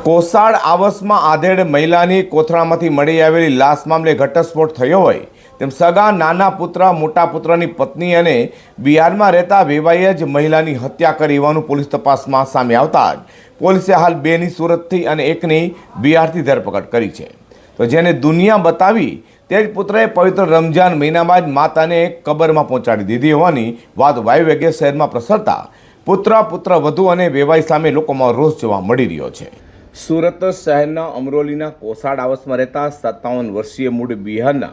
કોસાડ આવાસમાં આધેડ મહિલાની કોથળામાંથી મળી આવેલી લાશ મામલે ઘટસ્ફોટ થયો હોય તેમ સગા નાના પુત્ર મોટા પુત્રની પત્ની અને બિહારમાં રહેતા વેવાઈએ જ મહિલાની હત્યા કરી હોવાનું પોલીસ તપાસમાં સામે આવતા જ પોલીસે હાલ બેની સુરતથી અને એકની બિહારથી ધરપકડ કરી છે. તો જેને દુનિયા બતાવી તે જ પુત્રએ પવિત્ર રમજાન મહિનામાં જ માતાને કબરમાં પહોંચાડી દીધી હોવાની વાત વાયુવેગે શહેરમાં પ્રસરતા પુત્ર વધુ અને વેવાઈ સામે લોકોમાં રોષ જોવા મળી રહ્યો છે. સુરત શહેરના અમરોલીના કોસાડ આવાસમાં રહેતા 57 વર્ષીય મૂળ બિહારના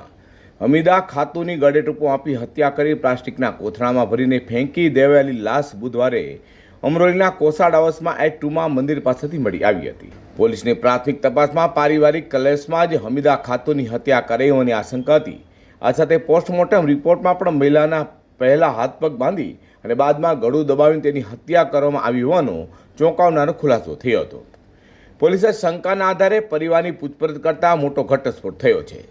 હમીદા ખાતુની ગળે ટૂંપો આપી હત્યા કરી પ્લાસ્ટિકના કોથળામાં ભરીને ફેંકી દેવાયેલી લાશ બુધવારે અમરોલીના કોસાડ આવાસમાં એચ2માં મંદિર પાસેથી મળી આવી હતી. પોલીસની પ્રાથમિક તપાસમાં પારિવારિક કલેશમાં જ હમીદા ખાતુની હત્યા કરી હોવાની આશંકા હતી. આ સાથે પોસ્ટમોર્ટમ રિપોર્ટમાં પણ મહિલાના પહેલા હાથ પગ બાંધી અને બાદમાં ગળું દબાવીને તેની હત્યા કરવામાં આવી હોવાનો ચોંકાવનારો ખુલાસો થયો હતો. પોલીસે શંકાના આધારે પરિવારની પૂછપરછ કરતા મોટો ઘટસ્ફોટ થયો છે.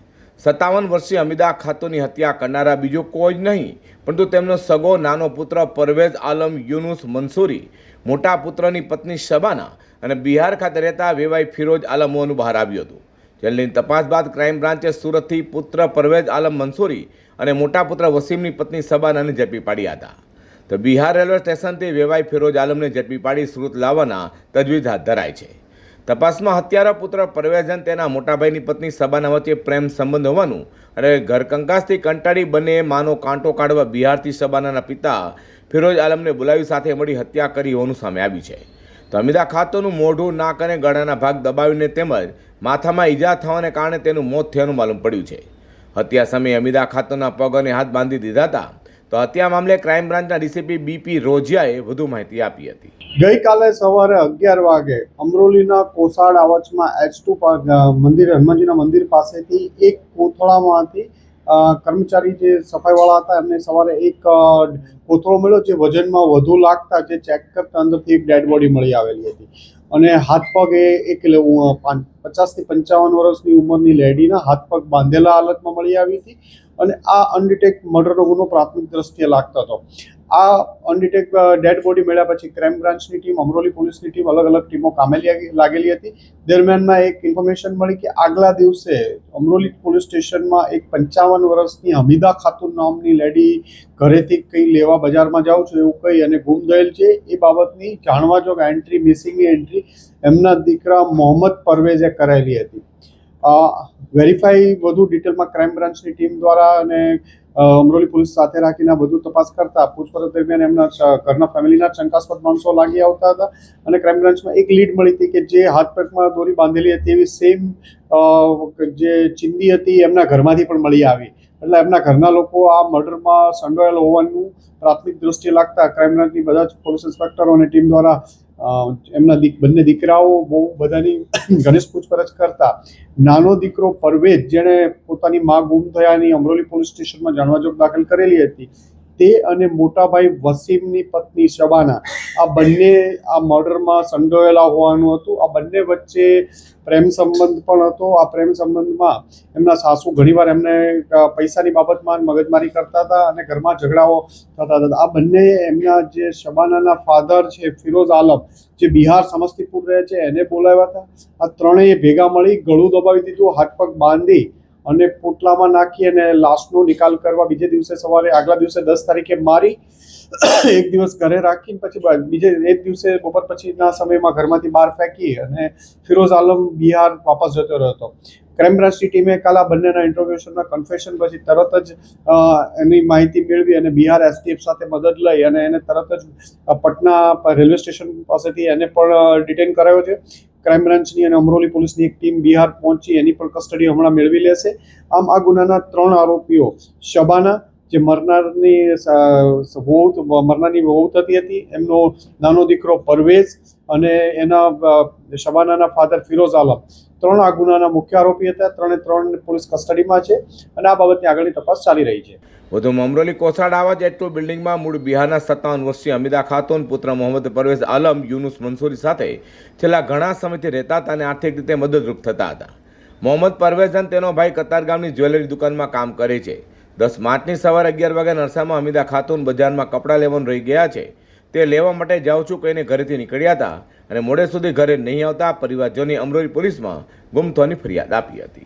57 વર્ષીય હમીદા ખાતુની હત્યા કરનારા બીજો કોઈ જ નહીં પરંતુ તેમનો સગો નાનો પુત્ર પરવેઝ આલમ યુનુસ મંસૂરી, મોટા પુત્રની પત્ની શબાના અને બિહાર ખાતે રહેતા વેવાઈ ફિરોઝ આલમ હોવાનું બહાર આવ્યું હતું. જેની તપાસ બાદ ક્રાઇમ બ્રાન્ચે સુરતથી પુત્ર પરવેઝ આલમ મંસૂરી અને મોટા પુત્ર વસીમની પત્ની શબાનાને ઝડપી પાડ્યા હતા. તો બિહાર રેલવે સ્ટેશનથી વેવાઈ ફિરોઝ આલમને ઝડપી પાડી સુરત લાવવાના તજવીજ હાથ ધરાય છે. તપાસમાં હત્યારા પુત્ર પરવેઝ અને તેના મોટાભાઈની પત્ની શબાના વચ્ચે પ્રેમ સંબંધ હોવાનું અને ઘરકંકાસથી કંટાળી બંને માનો કાંટો કાઢવા બિહારથી શબાનાના પિતા ફિરોઝ આલમને બોલાવી સાથે મળી હત્યા કરી હોવાનું સામે આવ્યું છે. તો હમીદા ખાતુનું મોઢું, નાક અને ગળાના ભાગ દબાવીને તેમજ માથામાં ઈજા થવાને કારણે તેનું મોત થયાનું માલુમ પડ્યું છે. હત્યા સમયે હમીદા ખાતુના પગ અને હાથ બાંધી દીધા હતા. તો હત્યા મામલે ક્રાઇમ બ્રાન્ચના ડીસીપી બીપી રોજિયાએ વધુ માહિતી આપી હતી. ગઈકાલે સવારે 11 વાગે અમરોલીના કોસાડ આવાસમાં એચ2 મંદિર હનુમાનજીના મંદિર પાસેથી એક કોથળામાંથી કર્મચારી જે સફાઈવાળા હતા એમને સવારે એક કોથળો મળ્યો જે વજનમાં વધુ લાગતા જે ચેક કરતા અંદરથી એક ડેડ બોડી મળી આવેલી હતી અને હાથ પગ એક 50 થી 55 વર્ષની ઉંમરની લેડીના હાથ પગ બાંધેલા હાલતમાં મળી આવી હતી અને આ અનડિટેક્ટ મર્ડરનો ગુનો પ્રાથમિક દ્રષ્ટિએ લાગતો હતો. આ અનડિટેક્ટ ડેડ બોડી મળ્યા પછી ક્રાઇમ બ્રાન્ચની ટીમ, અમરોલી પોલીસની ટીમ અલગ અલગ ટીમો કામે લાગેલી હતી. દરમિયાનમાં એક ઇન્ફોર્મેશન મળી કે આગલા દિવસે અમરોલી પોલીસ સ્ટેશનમાં એક 55 વર્ષની હમીદા ખાતુન નામની લેડી ઘરેથી કંઈ લેવા બજારમાં જાઉં છું એવું કહી અને ગુમ થયેલ છે. એ બાબતની જાણવા જોગ એન્ટ્રી, મિસિંગની એન્ટ્રી એમના દીકરા મોહમ્મદ પરવેઝે કરાયેલી હતી. વેરીફાઈ વધુ ડિટેલમાં ક્રાઇમ બ્રાન્ચની ટીમ દ્વારા અને અમરોલી પોલીસ સાથે રાખીને વધુ તપાસ કરતા પૂછપરછ દરમિયાન એમના ઘરના ફેમિલીના શંકાસ્પદ માણસો લાગી આવતા હતા અને ક્રાઇમ બ્રાન્ચમાં એક લીડ મળી હતી કે જે હાથ પગમાં દોરી બાંધેલી હતી એવી સેમ જે ચિંદી હતી એમના ઘરમાંથી પણ મળી આવી. એટલે એમના ઘરના લોકો આ મર્ડરમાં સંડોવાયેલા હોવાનું પ્રાથમિક દ્રષ્ટિએ લાગતા ક્રાઇમ બ્રાન્ચની બધા જ પોલીસ ઇન્સ્પેક્ટરો અને ટીમ દ્વારા એમના બંને દીકરાઓ બહુ બધાની ઘનિષ્ઠ પૂછપરછ કરતા નાનો દીકરો પરવેઝ જેણે પોતાની મા ગુમ થયાની અમરોલી પોલીસ સ્ટેશનમાં જાણવાજોગ દાખલ કરેલી હતી તે અને મોટાભાઈ વસીમની પત્ની શબાના આ બંને આ મર્ડરમાં સંડોવાયેલા હોવાનું હતું. આ બંને વચ્ચે પ્રેમ સંબંધ પણ હતો. આ પ્રેમ સંબંધમાં એમના સાસુ ઘણીવાર એમને પૈસાની બાબતમાં મગજમારી કરતા હતા અને ઘરમાં ઝઘડાઓ થતા હતા. આ બંને એમના જે શબાનાના ફાધર છે ફિરોઝ આલમ જે બિહાર સમસ્તીપુર રહે છે એને બોલાવ્યા હતા. આ ત્રણેય ભેગા મળી ગળું દબાવી દીધું, હાથ પગ બાંધી અને પોટલામાં નાખી અને લાશનો નિકાલ કરવા બીજે દિવસે સવારે આગલા દિવસે 10 તારીખે મારી એક દિવસ ઘરે રાખીને પછી બીજે એક દિવસે બપોર પછીના સમયમાં ઘરમાંથી બહાર ફેંકી અને ફિરોઝ આલમ બિહાર વાપસ જતો રહ્યો હતો. ક્રાઇમ બ્રાન્ચની ટીમે કાલ આ બંનેના ઇન્ટરોગેશનના કન્ફેશન પછી તરત જ એની માહિતી મેળવી અને બિહાર એસટીએફ સાથે મદદ લઈ અને એને તરત જ પટના રેલવે સ્ટેશન પાસેથી એને પણ ડિટેન કરાયો છે. ક્રાઇમ બ્રાન્ચની અને અમરોલી પોલીસની એક ટીમ બિહાર પહોંચી એની પણ કસ્ટડી હમણાં મેળવી લેશે. આમ આ ગુનાના 3 આરોપીઓ શબાના જે મરનારની વહુ થતી હતી, એમનો નાનો દીકરો પરવેઝ અને એના શબાનાના ફાધર ફિરોઝ આલમ 3 આ ગુનાના મુખ્ય આરોપી હતા. 3 પોલીસ કસ્ટડીમાં છે અને આ બાબતની આગળની તપાસ ચાલી રહી છે. વધુમાં અમરોલી કોસાડ આવાસ એચ2 બિલ્ડિંગમાં મૂળ બિહારના 57 વર્ષીય હમીદા ખાતુન પુત્ર મોહમ્મદ પરવેઝ આલમ યુનુસ મંસૂરી સાથે છેલ્લા ઘણા સમયથી રહેતા હતા અને આર્થિક રીતે મદદરૂપ થતા હતા. મોહમ્મદ પરવેઝ અને તેનો ભાઈ કતારગામની જ્વેલરી દુકાનમાં કામ કરે છે. 10 માર્ચની સવારે 11 વાગે નરસામાં હમીદા ખાતુન બજારમાં કપડાં લેવાનું રહી ગયા છે. તે લેવા માટે જાઉં છું કહીને ઘરેથી નીકળ્યા હતા અને મોડે સુધી ઘરે નહીં આવતા પરિવારજનોએ અમરોલી પોલીસમાં ગુમ થવાની ફરિયાદ આપી હતી.